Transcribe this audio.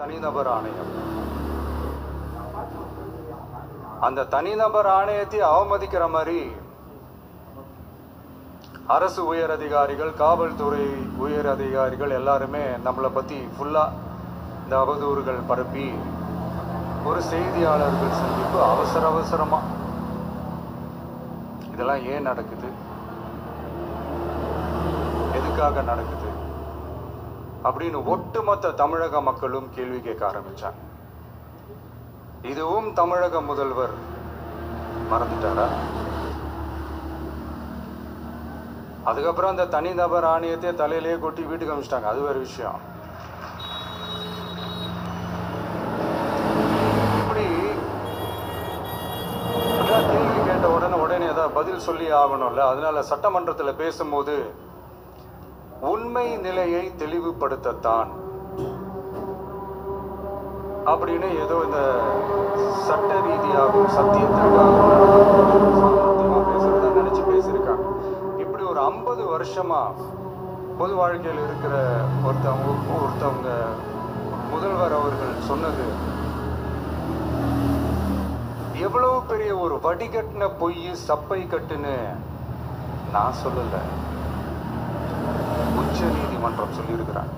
தனிநபர் ஆணையம். அந்த தனிநபர் ஆணையத்தை அவமதிக்கிற மாதிரி அரசு உயர் அதிகாரிகள், காவல்துறை உயர் அதிகாரிகள் எல்லாருமே நம்மளை பற்றி ஃபுல்லாக இந்த அவதூறுகள் பரப்பி ஒரு செய்தியாளர்கள் சந்திப்பு அவசரமாக இதெல்லாம் ஏன் நடக்குது, எதுக்காக நடக்குது அப்படின்னு ஒட்டுமொத்த தமிழக மக்களும் கேள்வி கேட்க ஆரம்பிச்சாங்க. இதுவும் தமிழக முதல்வர் மறந்துட்டாரா? அதுக்கப்புறம் அந்த தனிநபர் ஆணையத்தை தலையிலேயே கொட்டி வீட்டுக்கு அனுப்பிச்சிட்டாங்க. அது வேறு விஷயம். இப்படி கேள்வி கேட்ட உடனே ஏதாவது பதில் சொல்லி ஆகணும்ல. அதனால சட்டமன்றத்தில் பேசும்போது உண்மை நிலையை தெளிவுபடுத்தத்தான் அப்படின்னு ஏதோ இந்த சட்ட ரீதியாகவும் சத்தியத்திற்காகவும் பேசுறதா நினைச்சு பேசியிருக்காங்க. இப்படி ஒரு 50 வருஷமா பொது வாழ்க்கையில் இருக்கிற ஒருத்தவங்க முதல்வர் அவர்கள் சொன்னது எவ்வளவு பெரிய ஒரு வடிகட்டின பொய், சப்பை கட்டுன்னு நான் சொல்லல, உச்ச நீதிமன்றம் சொல்லியிருக்கிறாங்க.